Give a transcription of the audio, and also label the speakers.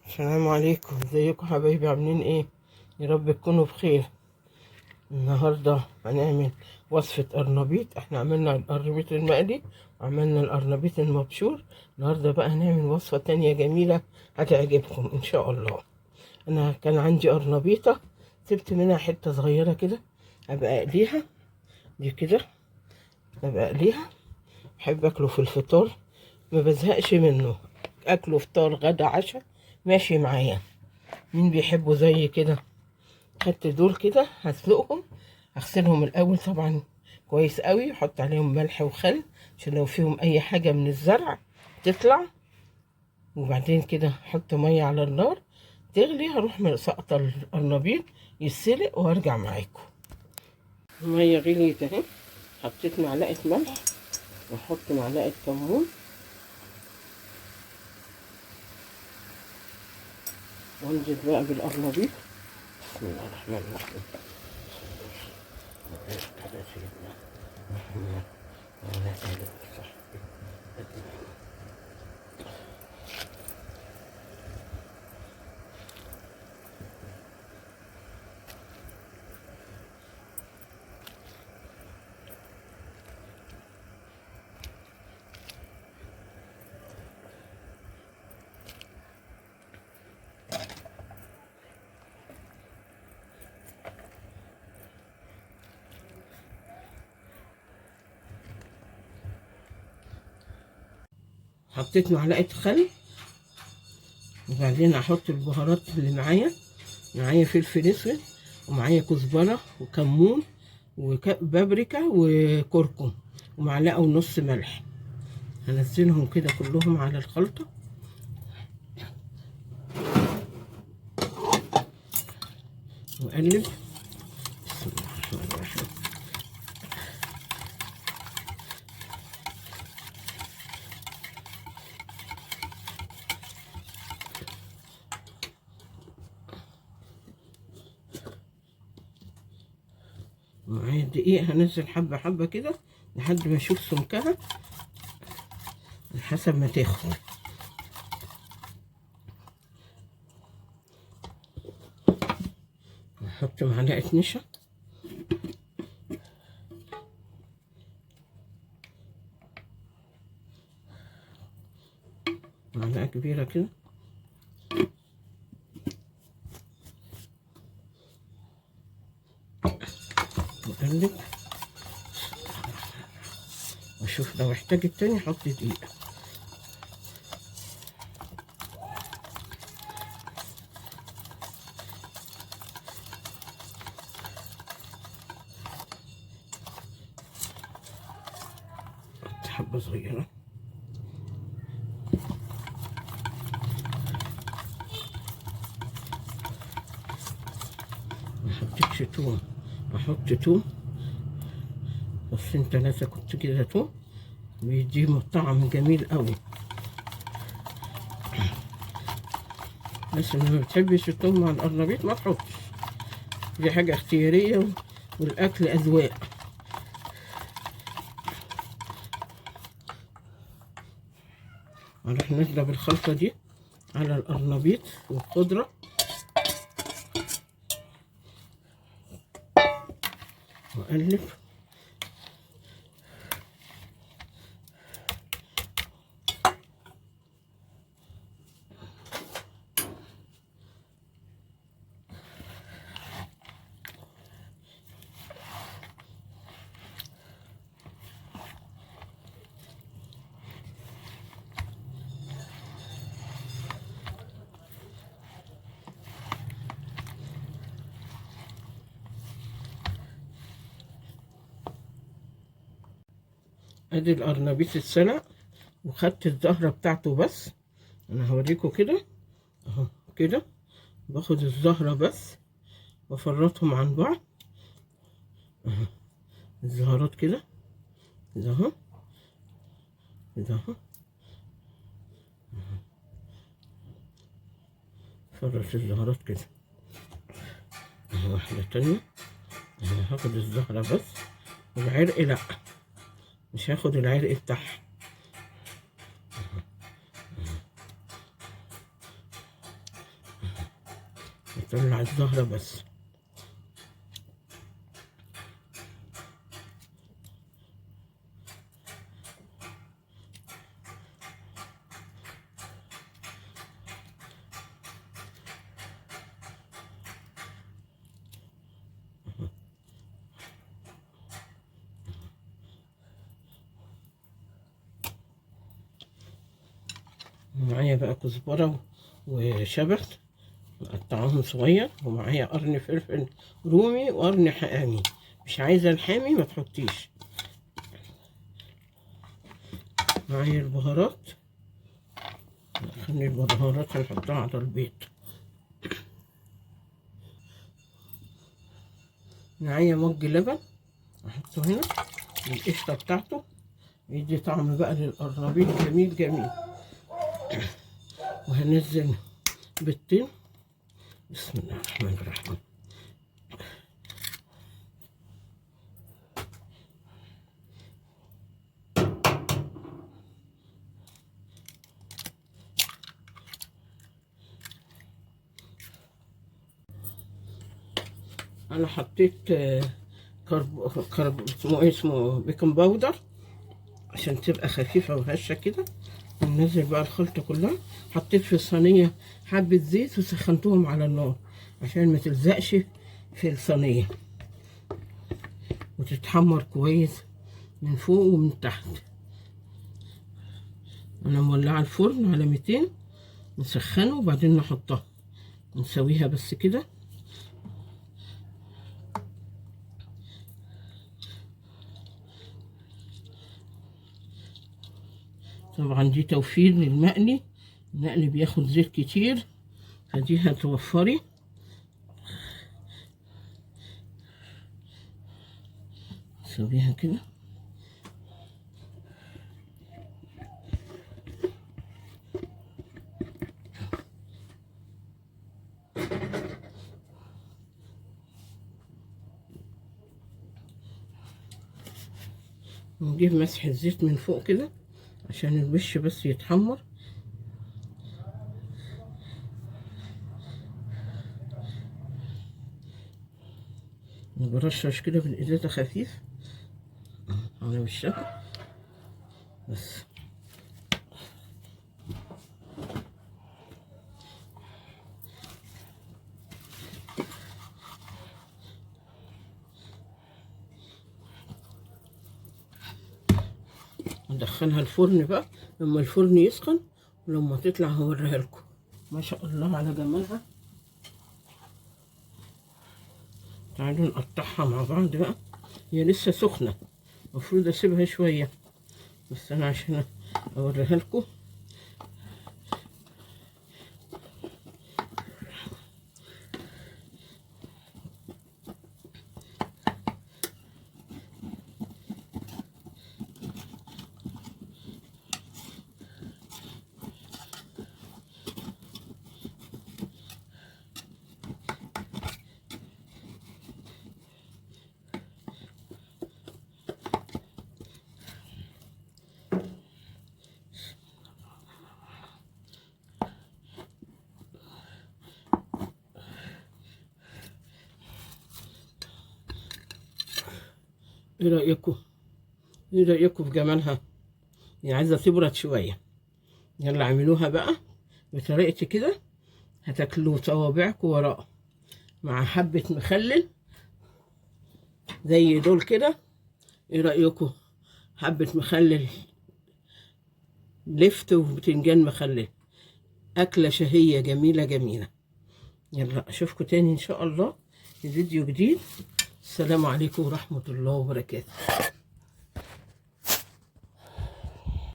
Speaker 1: السلام عليكم، ازيكم حبايبي؟ عاملين ايه؟ يا رب تكونوا بخير. النهارده هنعمل وصفة قرنبيط. احنا عملنا القرنبيط المقلي وعملنا القرنبيط المبشور. النهارده بقى هنعمل وصفة تانية جميلة هتعجبكم ان شاء الله. انا كان عندي قرنبيطة، سبت منها حتة صغيرة كده، ابقى اقليها. دي كده ابقى اقليها. بحب اكله في الفطار، ما بزهقش منه. اكله فطار غدا عشاء ماشي معايا. مين بيحبه زي كده؟ خدت دول كده هسلقهم. هغسلهم الاول طبعا كويس قوي، احط عليهم ملح وخل عشان لو فيهم اي حاجه من الزرع تطلع. وبعدين كده احط ميه على النار تغلي، هروح سقطه القرنبيط يتسلق وهرجع معاكم. الميه غليت اهي، حطيت معلقه ملح واحط معلقه كمون وانزل بقى بالقرنبيط. بسم الله الرحمن الرحيم. على سيدنا محمد وعلى آله وصحبه أجمعين. حطيت معلقة خل، وبعدين احط البهارات اللي معايا فلفل اسود، ومعايا كزبرة وكمون وبابريكا وكركم، ومعلقة ونص ملح. هنزلهم كده كلهم على الخلطة واقلب. بسم الله الرحمن الرحيم. معايا الدقيق هنزل حبة حبة كده لحد ما اشوف سمكها حسب ما تاخد. نحط معلقة نشا، معلقة كبيرة كده، واقلب واشوف لو احتاجت تاني احط دقيق. حبة صغيرة. محطتش توم، احط توم فصين تلاتة كنت كده توم، بيديه طعم جميل قوي. بس اللي ما بتحبش التوم مع القرنبيط ما تحطش، دي حاجة اختيارية والاكل اذواق. هنروح نازلة بالخلطة دي على القرنبيط والخضرة واقلب. ادي القرنبيط اتسلق وخدت الزهرة بتاعته بس. انا هوريكم كده اهو، كده باخد الزهرة بس وافرطهم عن بعض اهو. الزهرات كده كده اهو، كده اهو. فرط الزهرات كده اهو. واحدة تانية اهو. هاخد الزهرة بس، العرق لأ، مش هاخد العرق بتاعها. طلع الزهرة بس. معايا بقى كزبرة وشبت مقطعاهم صغير، ومعايا قرن فلفل رومي وقرن حامي. مش عايزة الحامي ما تحطيش. معايا البهارات، خلي البهارات هنحطها على البيض. معايا مج لبن احطه هنا، القشطة بتاعته يدي طعم بقى للقرنبيط جميل جميل. وهنزل بيضتين. بسم الله الرحمن الرحيم. انا حطيت اسمه بيكنج باودر عشان تبقى خفيفه وهشه كده. وننزل بقى الخلطه كلها. حطيت في الصينيه حبه زيت وسخنتهم على النار عشان ما تلزقش في الصينيه، وتتحمر كويس من فوق ومن تحت. انا مولعه الفرن على 200 نسخنه وبعدين نحطها نسويها بس كده. طبعا دي توفير للمقلي، المقلي بياخد زيت كتير، فدي هتوفري. نسويها كده. ونجيب مسح الزيت من فوق كده عشان الوش بس يتحمر. برشش كده بالازازه خفيف على وشها بس. ندخلها الفرن بقى لما الفرن يسخن، ولما تطلع هوريها لكم. ما شاء الله على جمالها. تعالوا نقطعها مع بعض بقى. هي لسه سخنه، المفروض اسيبها شويه، بس انا عشان اوريها لكم. ايه رأيكم؟ ايه رأيكم في جمالها؟ هي عايزة تبرد شوية. يلا اعملوها بقى بطريقتي كده، هتاكلوا صوابعكم وراء مع حبة مخلل زي دول كده. ايه رأيكم؟ حبة مخلل لفت وبتنجان مخلل، أكلة شهية جميلة جميلة. يلا أشوفكم تاني إن شاء الله في فيديو جديد. السلام عليكم ورحمة الله وبركاته.